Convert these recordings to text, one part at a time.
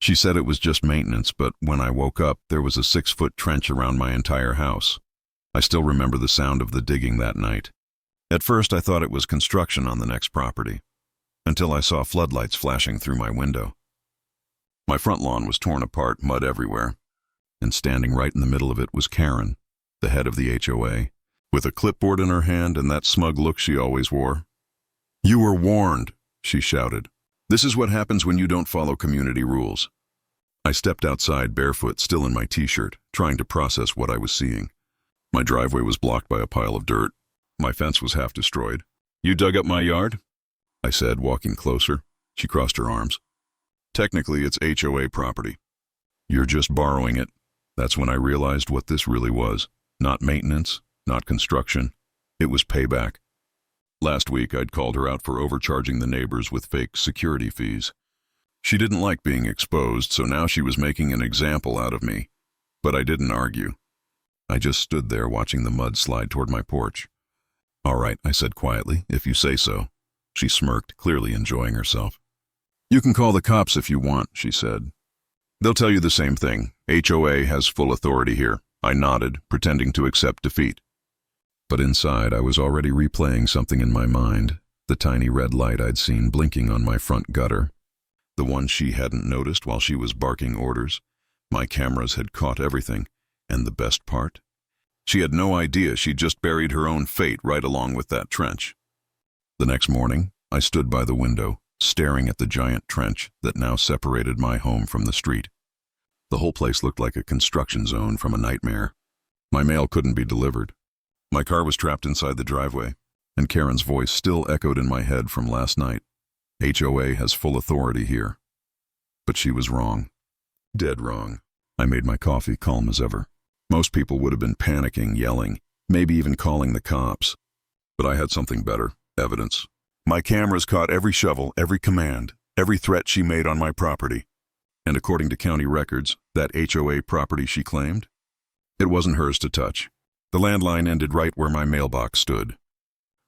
She said it was just maintenance, but when I woke up, there was a 6-foot trench around my entire house. I still remember the sound of the digging that night. At first, I thought it was construction on the next property, until I saw floodlights flashing through my window. My front lawn was torn apart, mud everywhere, and standing right in the middle of it was Karen, the head of the HOA, with a clipboard in her hand and that smug look she always wore. "You were warned," she shouted. "This is what happens when you don't follow community rules." I stepped outside barefoot, still in my t-shirt, trying to process what I was seeing. My driveway was blocked by a pile of dirt. My fence was half destroyed. "You dug up my yard?" I said, walking closer. She crossed her arms. "Technically, it's HOA property. You're just borrowing it." That's when I realized what this really was. Not maintenance, not construction. It was payback. Last week, I'd called her out for overcharging the neighbors with fake security fees. She didn't like being exposed, so now she was making an example out of me. But I didn't argue. I just stood there watching the mud slide toward my porch. "All right," I said quietly, "if you say so." She smirked, clearly enjoying herself. "You can call the cops if you want," she said. "They'll tell you the same thing. HOA has full authority here." I nodded, pretending to accept defeat. But inside, I was already replaying something in my mind, the tiny red light I'd seen blinking on my front gutter. The one she hadn't noticed while she was barking orders. My cameras had caught everything, and the best part? She had no idea she'd just buried her own fate right along with that trench. The next morning, I stood by the window, staring at the giant trench that now separated my home from the street. The whole place looked like a construction zone from a nightmare. My mail couldn't be delivered. My car was trapped inside the driveway, and Karen's voice still echoed in my head from last night. HOA has full authority here. But she was wrong. Dead wrong. I made my coffee, calm as ever. Most people would have been panicking, yelling, maybe even calling the cops. But I had something better, evidence. My cameras caught every shovel, every command, every threat she made on my property. And according to county records, that HOA property she claimed, it wasn't hers to touch. The landline ended right where my mailbox stood.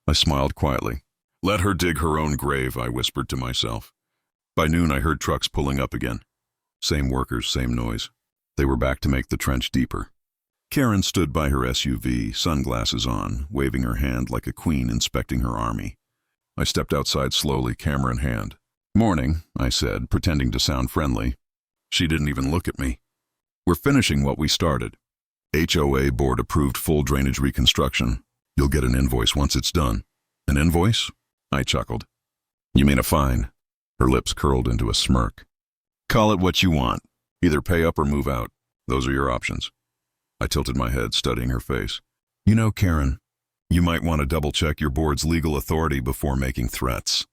I smiled quietly. "Let her dig her own grave," I whispered to myself. By noon, I heard trucks pulling up again. Same workers, same noise. They were back to make the trench deeper. Karen stood by her SUV, sunglasses on, waving her hand like a queen inspecting her army. I stepped outside slowly, camera in hand. "Morning," I said, pretending to sound friendly. She didn't even look at me. "We're finishing what we started. HOA board approved full drainage reconstruction. You'll get an invoice once it's done." "An invoice?" I chuckled. "You mean a fine?" Her lips curled into a smirk. "Call it what you want. Either pay up or move out. Those are your options." I tilted my head, studying her face. "You know, Karen, you might want to double-check your board's legal authority before making threats."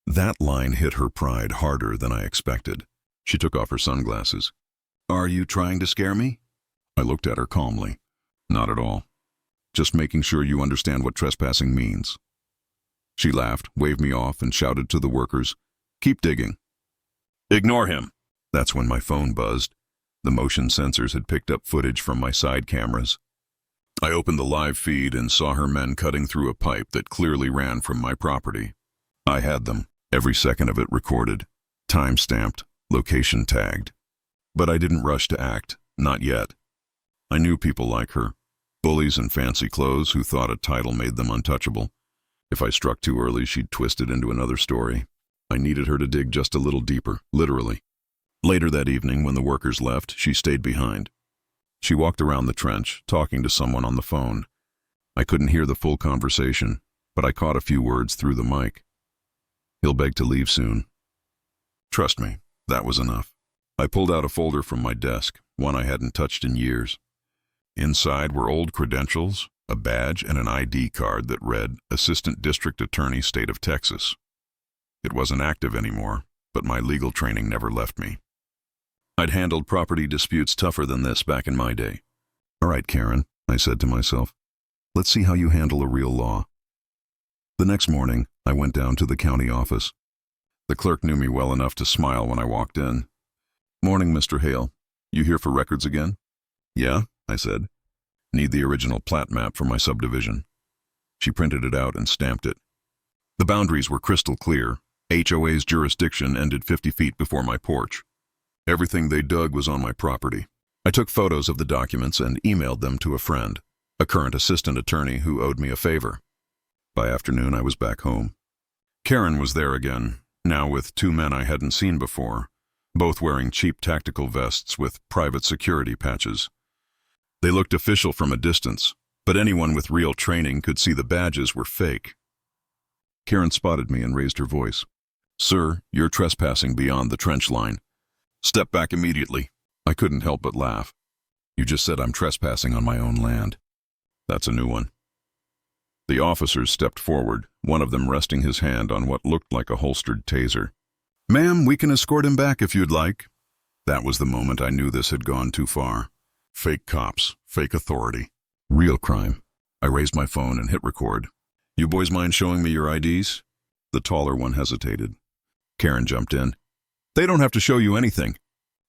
That line hit her pride harder than I expected. She took off her sunglasses. "Are you trying to scare me?" I looked at her calmly. "Not at all. Just making sure you understand what trespassing means." She laughed, waved me off, and shouted to the workers, "Keep digging." "Ignore him." That's when my phone buzzed. The motion sensors had picked up footage from my side cameras. I opened the live feed and saw her men cutting through a pipe that clearly ran from my property. I had them, every second of it recorded, time-stamped, location tagged. But I didn't rush to act, not yet. I knew people like her, bullies in fancy clothes who thought a title made them untouchable. If I struck too early, she'd twist it into another story. I needed her to dig just a little deeper, literally. Later that evening, when the workers left, she stayed behind. She walked around the trench, talking to someone on the phone. I couldn't hear the full conversation, but I caught a few words through the mic. "He'll beg to leave soon." Trust me, that was enough. I pulled out a folder from my desk, one I hadn't touched in years. Inside were old credentials, a badge, and an ID card that read, Assistant District Attorney, State of Texas. It wasn't active anymore, but my legal training never left me. I'd handled property disputes tougher than this back in my day. "All right, Karen," I said to myself. "Let's see how you handle a real law." The next morning, I went down to the county office. The clerk knew me well enough to smile when I walked in. "Morning, Mr. Hale. You here for records again?" "Yeah," I said. "Need the original plat map for my subdivision." She printed it out and stamped it. The boundaries were crystal clear. HOA's jurisdiction ended 50 feet before my porch. Everything they dug was on my property. I took photos of the documents and emailed them to a friend, a current assistant attorney who owed me a favor. By afternoon, I was back home. Karen was there again, now with two men I hadn't seen before, both wearing cheap tactical vests with private security patches. They looked official from a distance, but anyone with real training could see the badges were fake. Karen spotted me and raised her voice. "Sir, you're trespassing beyond the trench line. Step back immediately." I couldn't help but laugh. "You just said I'm trespassing on my own land." That's a new one. The officers stepped forward, one of them resting his hand on what looked like a holstered taser. "Ma'am, we can escort him back if you'd like." That was the moment I knew this had gone too far. Fake cops, fake authority, real crime. I raised my phone and hit record. "You boys mind showing me your IDs?" The taller one hesitated. Karen jumped in. "They don't have to show you anything.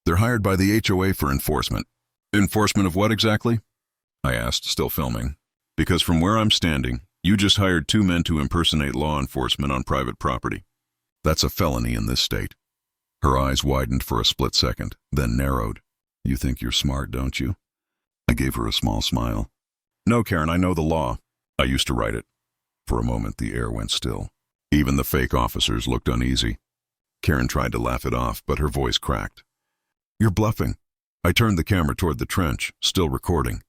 They're hired by the HOA for enforcement." "Enforcement of what exactly?" I asked, still filming. "Because from where I'm standing, you just hired two men to impersonate law enforcement on private property. That's a felony in this state." Her eyes widened for a split second, then narrowed. "You think you're smart, don't you?" I gave her a small smile. "No, Karen, I know the law. I used to write it." For a moment, the air went still. Even the fake officers looked uneasy. Karen tried to laugh it off, but her voice cracked. "You're bluffing." I turned the camera toward the trench, still recording.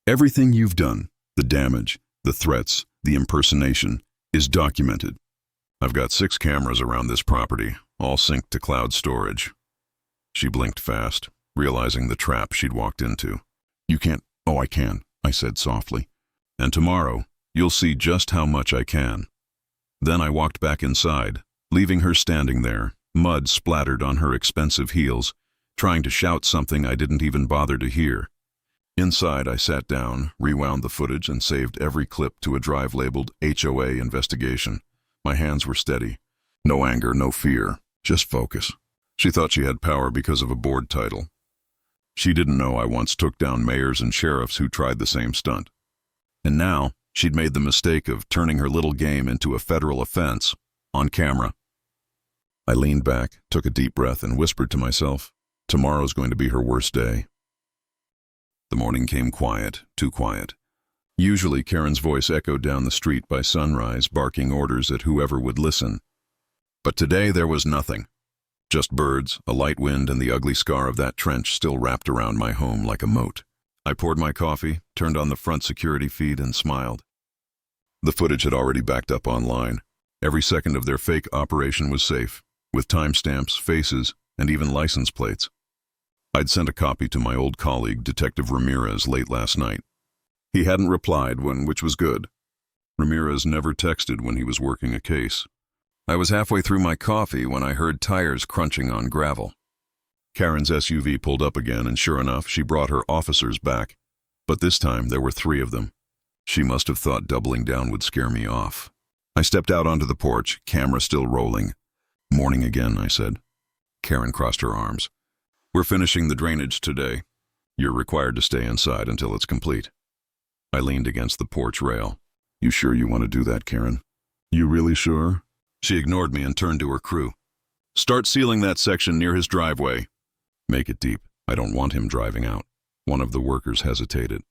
"Everything you've done, the damage, the threats, the impersonation, is documented. I've got 6 cameras around this property, all synced to cloud storage." She blinked fast, realizing the trap she'd walked into. "You can't—" "Oh, I can," I said softly. "And tomorrow, you'll see just how much I can." Then I walked back inside, leaving her standing there, mud splattered on her expensive heels, trying to shout something I didn't even bother to hear. Inside, I sat down, rewound the footage, and saved every clip to a drive labeled HOA investigation. My hands were steady. No anger, no fear, just focus. She thought she had power because of a board title. She didn't know I once took down mayors and sheriffs who tried the same stunt. And now, she'd made the mistake of turning her little game into a federal offense, on camera. I leaned back, took a deep breath, and whispered to myself, tomorrow's going to be her worst day. The morning came quiet, too quiet. Usually Karen's voice echoed down the street by sunrise, barking orders at whoever would listen. But today there was nothing. Just birds, a light wind, and the ugly scar of that trench still wrapped around my home like a moat. I poured my coffee, turned on the front security feed, and smiled. The footage had already backed up online. Every second of their fake operation was safe, with timestamps, faces, and even license plates. I'd sent a copy to my old colleague, Detective Ramirez, late last night. He hadn't replied, which was good. Ramirez never texted when he was working a case. I was halfway through my coffee when I heard tires crunching on gravel. Karen's SUV pulled up again, and sure enough, she brought her officers back. But this time, there were 3 of them. She must have thought doubling down would scare me off. I stepped out onto the porch, camera still rolling. "Morning again," I said. Karen crossed her arms. "We're finishing the drainage today. You're required to stay inside until it's complete." I leaned against the porch rail. "You sure you want to do that, Karen? You really sure?" She ignored me and turned to her crew. "Start sealing that section near his driveway. Make it deep. I don't want him driving out." One of the workers hesitated.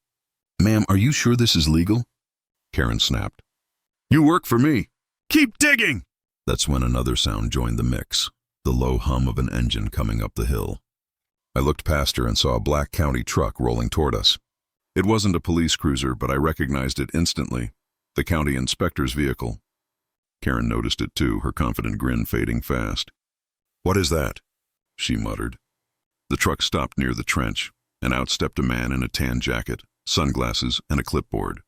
"Ma'am, are you sure this is legal?" Karen snapped. "You work for me. Keep digging!" That's when another sound joined the mix, the low hum of an engine coming up the hill. I looked past her and saw a black county truck rolling toward us. It wasn't a police cruiser, but I recognized it instantly, the county inspector's vehicle. Karen noticed it too, her confident grin fading fast. "What is that?" she muttered. The truck stopped near the trench, and out stepped a man in a tan jacket, sunglasses, and a clipboard.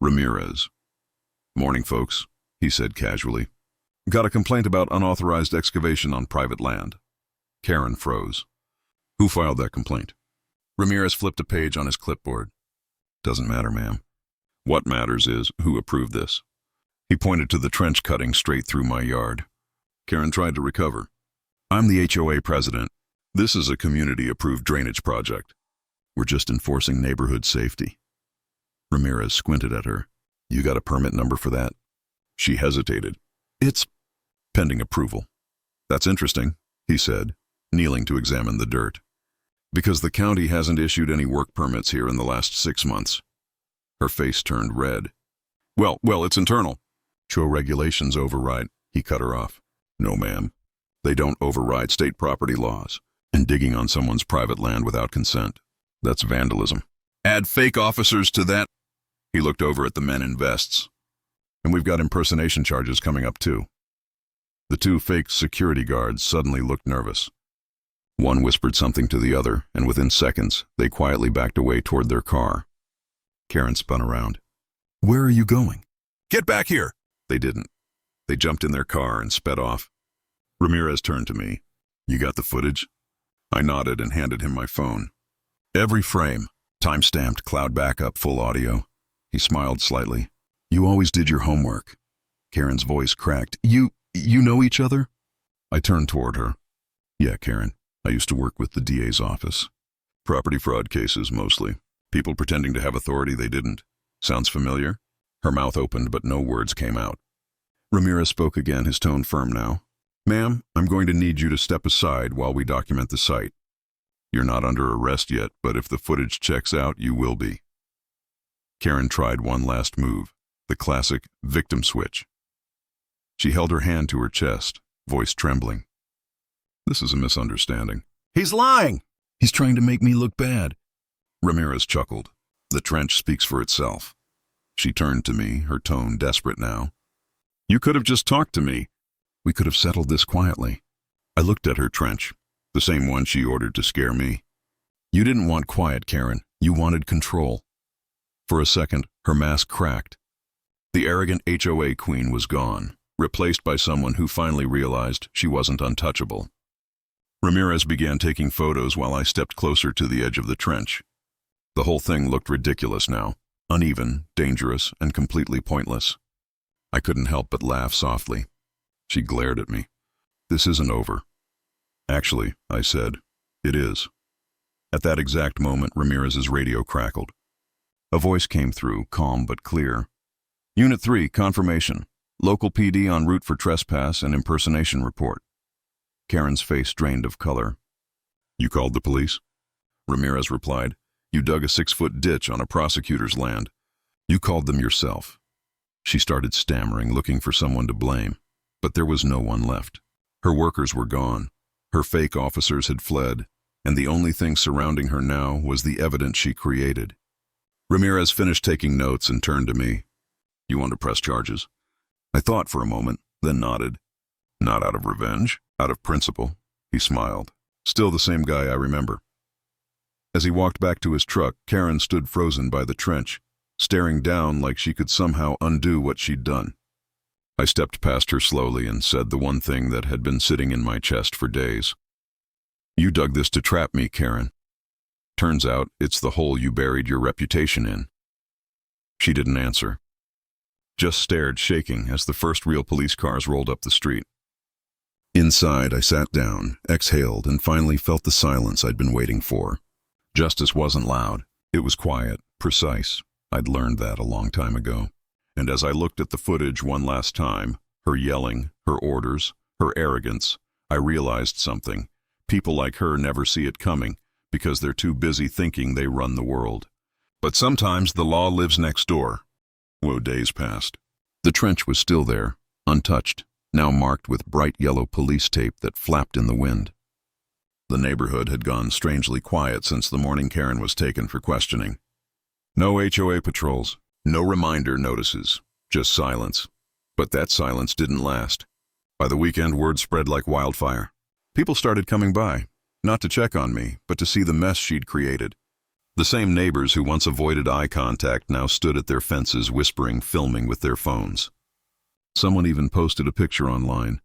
Ramirez. "Morning, folks," he said casually. "Got a complaint about unauthorized excavation on private land." Karen froze. "Who filed that complaint?" Ramirez flipped a page on his clipboard. "Doesn't matter, ma'am. What matters is who approved this." He pointed to the trench cutting straight through my yard. Karen tried to recover. "I'm the HOA president. This is a community-approved drainage project. We're just enforcing neighborhood safety." Ramirez squinted at her. "You got a permit number for that?" She hesitated. "It's pending approval." "That's interesting," he said. kneeling to examine the dirt. Because the county hasn't issued any work permits here in the last 6 months. Her face turned red. Well, it's internal. HOA regulations override. He cut her off. No, ma'am. They don't override state property laws. And digging on someone's private land without consent, that's vandalism. Add fake officers to that. He looked over at the men in vests. And we've got impersonation charges coming up too. The 2 fake security guards suddenly looked nervous. One whispered something to the other, and within seconds, they quietly backed away toward their car. Karen spun around. Where are you going? Get back here! They didn't. They jumped in their car and sped off. Ramirez turned to me. You got the footage? I nodded and handed him my phone. Every frame. Time-stamped, cloud backup, full audio. He smiled slightly. You always did your homework. Karen's voice cracked. You know each other? I turned toward her. Yeah, Karen. I used to work with the DA's office. Property fraud cases, mostly. People pretending to have authority they didn't. Sounds familiar? Her mouth opened, but no words came out. Ramirez spoke again, his tone firm now. Ma'am, I'm going to need you to step aside while we document the site. You're not under arrest yet, but if the footage checks out, you will be. Karen tried one last move, the classic victim switch. She held her hand to her chest, voice trembling. This is a misunderstanding. He's lying! He's trying to make me look bad. Ramirez chuckled. The trench speaks for itself. She turned to me, her tone desperate now. You could have just talked to me. We could have settled this quietly. I looked at her trench, the same one she ordered to scare me. You didn't want quiet, Karen. You wanted control. For a second, her mask cracked. The arrogant HOA queen was gone, replaced by someone who finally realized she wasn't untouchable. Ramirez began taking photos while I stepped closer to the edge of the trench. The whole thing looked ridiculous now, uneven, dangerous, and completely pointless. I couldn't help but laugh softly. She glared at me. This isn't over. Actually, I said, it is. At that exact moment, Ramirez's radio crackled. A voice came through, calm but clear. Unit 3, confirmation. Local PD en route for trespass and impersonation report. Karen's face drained of color. You called the police? Ramirez replied. You dug a 6-foot ditch on a prosecutor's land. You called them yourself. She started stammering, looking for someone to blame. But there was no one left. Her workers were gone. Her fake officers had fled, and the only thing surrounding her now was the evidence she created. Ramirez finished taking notes and turned to me. You want to press charges? I thought for a moment, then nodded. Not out of revenge, out of principle. He smiled. Still the same guy I remember. As he walked back to his truck, Karen stood frozen by the trench, staring down like she could somehow undo what she'd done. I stepped past her slowly and said the one thing that had been sitting in my chest for days. You dug this to trap me, Karen. Turns out it's the hole you buried your reputation in. She didn't answer. Just stared, shaking, as the first real police cars rolled up the street. Inside, I sat down, exhaled, and finally felt the silence I'd been waiting for. Justice wasn't loud. It was quiet, precise. I'd learned that a long time ago. And as I looked at the footage one last time, her yelling, her orders, her arrogance, I realized something. People like her never see it coming because they're too busy thinking they run the world. But sometimes the law lives next door. Woe, days passed. The trench was still there, untouched, now marked with bright yellow police tape that flapped in the wind. The neighborhood had gone strangely quiet since the morning Karen was taken for questioning. No HOA patrols, no reminder notices, just silence. But that silence didn't last. By the weekend, word spread like wildfire. People started coming by, not to check on me, but to see the mess she'd created. The same neighbors who once avoided eye contact now stood at their fences whispering, filming with their phones. Someone even posted a picture online.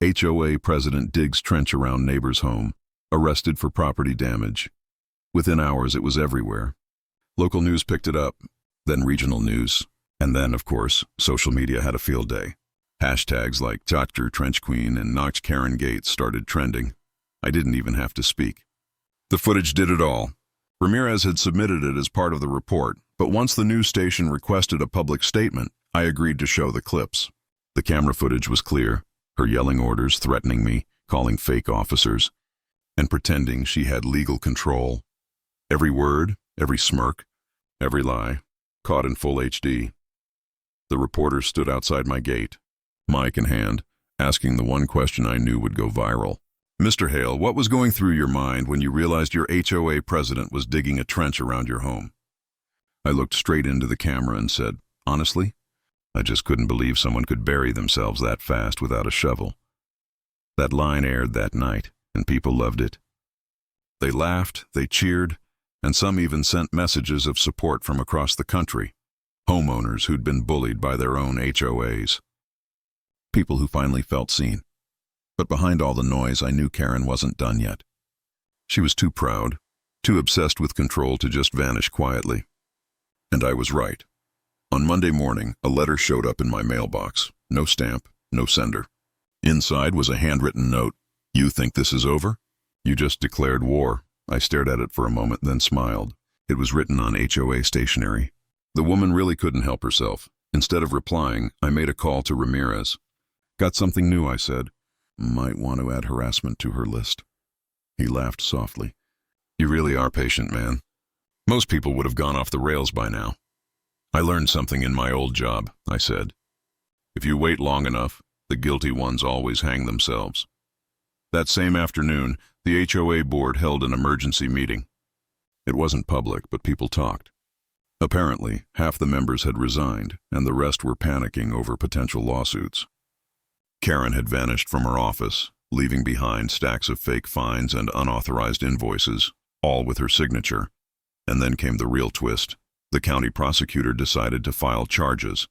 HOA president digs trench around neighbor's home, arrested for property damage. Within hours, it was everywhere. Local news picked it up, then regional news, and then, of course, social media had a field day. Hashtags like Dr. Trench Queen and Knocked Karen Gates started trending. I didn't even have to speak. The footage did it all. Ramirez had submitted it as part of the report, but once the news station requested a public statement, I agreed to show the clips. The camera footage was clear, her yelling orders, threatening me, calling fake officers. and pretending she had legal control. Every word, every smirk, every lie, caught in full HD. The reporters stood outside my gate, mic in hand, asking the one question I knew would go viral. "Mr. Hale, what was going through your mind when you realized your HOA president was digging a trench around your home?" I looked straight into the camera and said, "Honestly, I just couldn't believe someone could bury themselves that fast without a shovel." That line aired that night, and people loved it. They laughed, they cheered, and some even sent messages of support from across the country, homeowners who'd been bullied by their own HOAs. People who finally felt seen. But behind all the noise, I knew Karen wasn't done yet. She was too proud, too obsessed with control to just vanish quietly. And I was right. On Monday morning, a letter showed up in my mailbox. No stamp, no sender. Inside was a handwritten note. "You think this is over? You just declared war." I stared at it for a moment, then smiled. It was written on HOA stationery. The woman really couldn't help herself. Instead of replying, I made a call to Ramirez. "Got something new," I said. "Might want to add harassment to her list." He laughed softly. "You really are patient, man. Most people would have gone off the rails by now." "I learned something in my old job," I said. "If you wait long enough, the guilty ones always hang themselves." That same afternoon, the HOA board held an emergency meeting. It wasn't public, but people talked. Apparently, half the members had resigned, and the rest were panicking over potential lawsuits. Karen had vanished from her office, leaving behind stacks of fake fines and unauthorized invoices, all with her signature. And then came the real twist. The county prosecutor decided to file charges.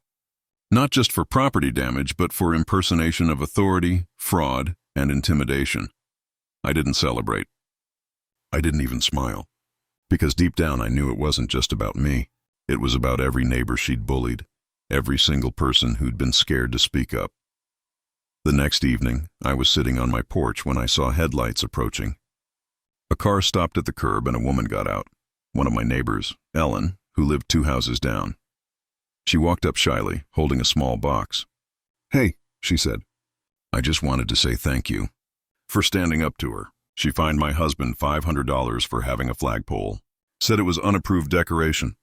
Not just for property damage, but for impersonation of authority, fraud, and intimidation. I didn't celebrate. I didn't even smile. Because deep down I knew it wasn't just about me. It was about every neighbor she'd bullied, every single person who'd been scared to speak up. The next evening, I was sitting on my porch when I saw headlights approaching. A car stopped at the curb and a woman got out. One of my neighbors, Ellen, who lived 2 houses down. She walked up shyly, holding a small box. "Hey," she said. "I just wanted to say thank you for standing up to her. She fined my husband $500 for having a flagpole. Said it was unapproved decoration.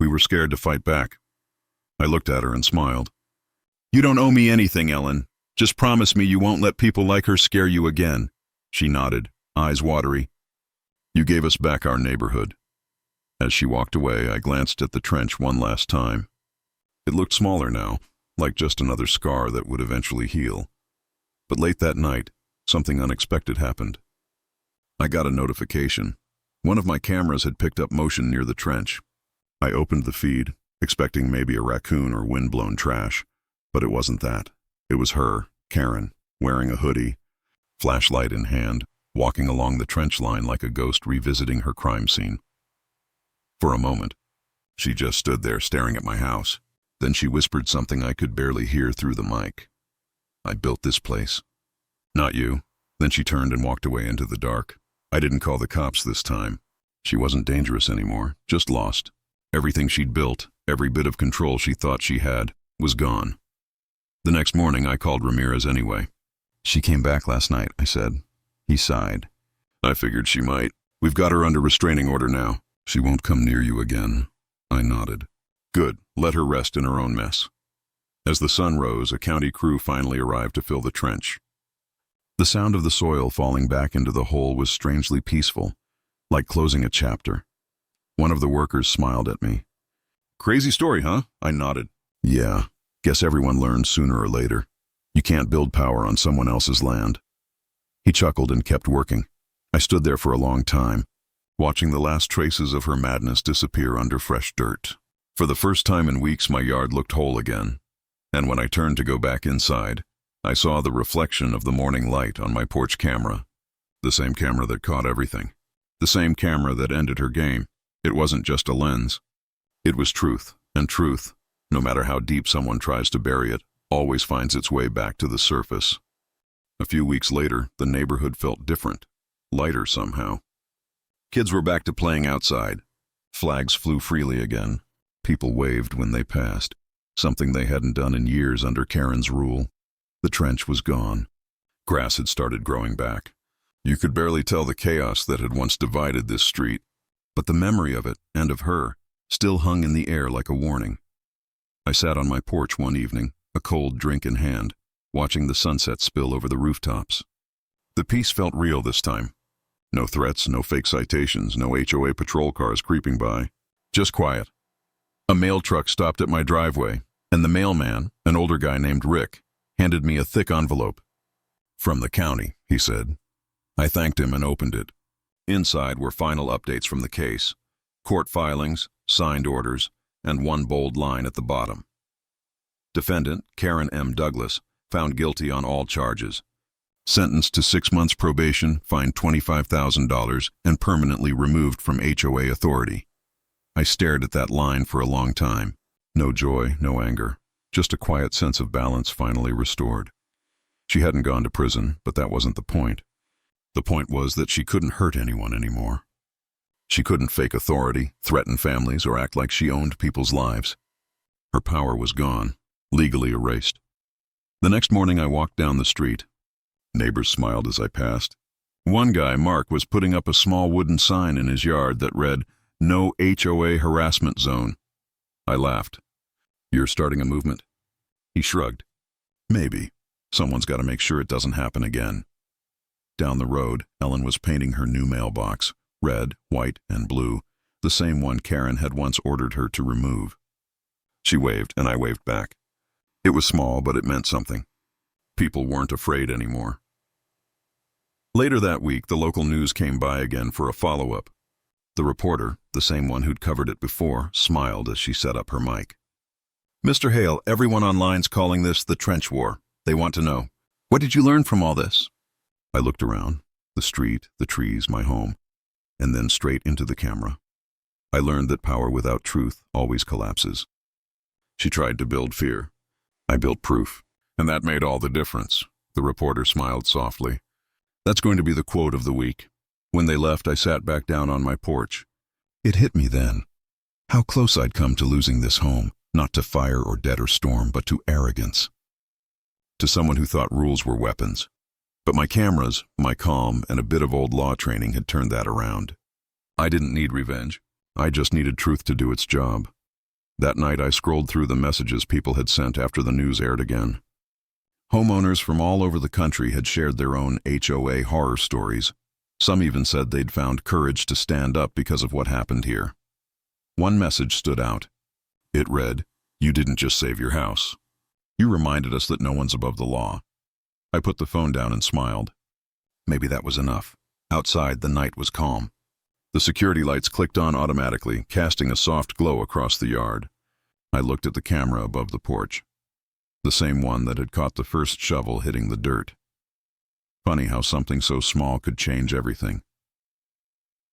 We were scared to fight back." I looked at her and smiled. "You don't owe me anything, Ellen. Just promise me you won't let people like her scare you again." She nodded, eyes watery. "You gave us back our neighborhood." As she walked away, I glanced at the trench one last time. It looked smaller now, like just another scar that would eventually heal. But late that night, something unexpected happened. I got a notification. One of my cameras had picked up motion near the trench. I opened the feed, expecting maybe a raccoon or wind-blown trash, but it wasn't that. It was her, Karen, wearing a hoodie, flashlight in hand, walking along the trench line like a ghost revisiting her crime scene. For a moment, she just stood there staring at my house. Then she whispered something I could barely hear through the mic. "I built this place." "Not you." Then she turned and walked away into the dark. I didn't call the cops this time. She wasn't dangerous anymore, just lost. Everything she'd built, every bit of control she thought she had, was gone. The next morning, I called Ramirez anyway. "She came back last night," I said. He sighed. "I figured she might. We've got her under restraining order now. She won't come near you again." I nodded. "Good. Let her rest in her own mess." As the sun rose, a county crew finally arrived to fill the trench. The sound of the soil falling back into the hole was strangely peaceful, like closing a chapter. One of the workers smiled at me. "Crazy story, huh?" I nodded. "Yeah. Guess everyone learns sooner or later. You can't build power on someone else's land." He chuckled and kept working. I stood there for a long time, watching the last traces of her madness disappear under fresh dirt. For the first time in weeks, my yard looked whole again. And when I turned to go back inside, I saw the reflection of the morning light on my porch camera. The same camera that caught everything. The same camera that ended her game. It wasn't just a lens. It was truth, and truth, no matter how deep someone tries to bury it, always finds its way back to the surface. A few weeks later, the neighborhood felt different, lighter somehow. Kids were back to playing outside. Flags flew freely again. People waved when they passed, something they hadn't done in years under Karen's rule. The trench was gone. Grass had started growing back. You could barely tell the chaos that had once divided this street, but the memory of it, and of her, still hung in the air like a warning. I sat on my porch one evening, a cold drink in hand, watching the sunset spill over the rooftops. The peace felt real this time. No threats, no fake citations, no HOA patrol cars creeping by. Just quiet. A mail truck stopped at my driveway, and the mailman, an older guy named Rick, handed me a thick envelope. "From the county," he said. I thanked him and opened it. Inside were final updates from the case, court filings, signed orders, and one bold line at the bottom. Defendant, Karen M. Douglas, found guilty on all charges. Sentenced to 6 months probation, fined $25,000, and permanently removed from HOA authority. I stared at that line for a long time. No joy, no anger, just a quiet sense of balance finally restored. She hadn't gone to prison, but that wasn't the point. The point was that she couldn't hurt anyone anymore. She couldn't fake authority, threaten families, or act like she owned people's lives. Her power was gone, legally erased. The next morning I walked down the street. Neighbors smiled as I passed. One guy, Mark, was putting up a small wooden sign in his yard that read, "No HOA harassment zone." I laughed. "You're starting a movement?" He shrugged. "Maybe. Someone's got to make sure it doesn't happen again." Down the road, Ellen was painting her new mailbox, red, white, and blue, the same one Karen had once ordered her to remove. She waved, and I waved back. It was small, but it meant something. People weren't afraid anymore. Later that week, the local news came by again for a follow-up. The reporter, the same one who'd covered it before, smiled as she set up her mic. "Mr. Hale, everyone online's calling this the trench war. They want to know, what did you learn from all this?" I looked around, the street, the trees, my home, and then straight into the camera. I learned that power without truth always collapses. She tried to build fear. I built proof, and that made all the difference. The reporter smiled softly. That's going to be the quote of the week. When they left, I sat back down on my porch. It hit me then. How close I'd come to losing this home, not to fire or debt or storm, but to arrogance. To someone who thought rules were weapons. But my cameras, my calm, and a bit of old law training had turned that around. I didn't need revenge. I just needed truth to do its job. That night I scrolled through the messages people had sent after the news aired again. Homeowners from all over the country had shared their own HOA horror stories. Some even said they'd found courage to stand up because of what happened here. One message stood out. It read, "You didn't just save your house. You reminded us that no one's above the law." I put the phone down and smiled. Maybe that was enough. Outside, the night was calm. The security lights clicked on automatically, casting a soft glow across the yard. I looked at the camera above the porch. The same one that had caught the first shovel hitting the dirt. Funny how something so small could change everything.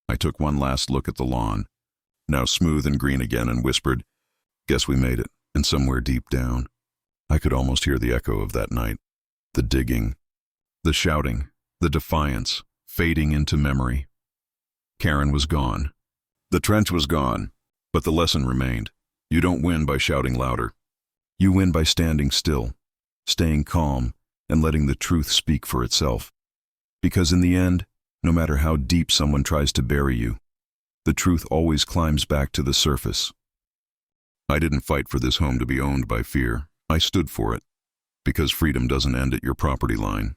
I took one last look at the lawn, now smooth and green again, and whispered, "Guess we made it," and somewhere deep down, I could almost hear the echo of that night. The digging, the shouting, the defiance, fading into memory. Karen was gone. The trench was gone, but the lesson remained. You don't win by shouting louder. You win by standing still, staying calm, and letting the truth speak for itself. Because in the end, no matter how deep someone tries to bury you, the truth always climbs back to the surface. I didn't fight for this home to be owned by fear. I stood for it. Because freedom doesn't end at your property line.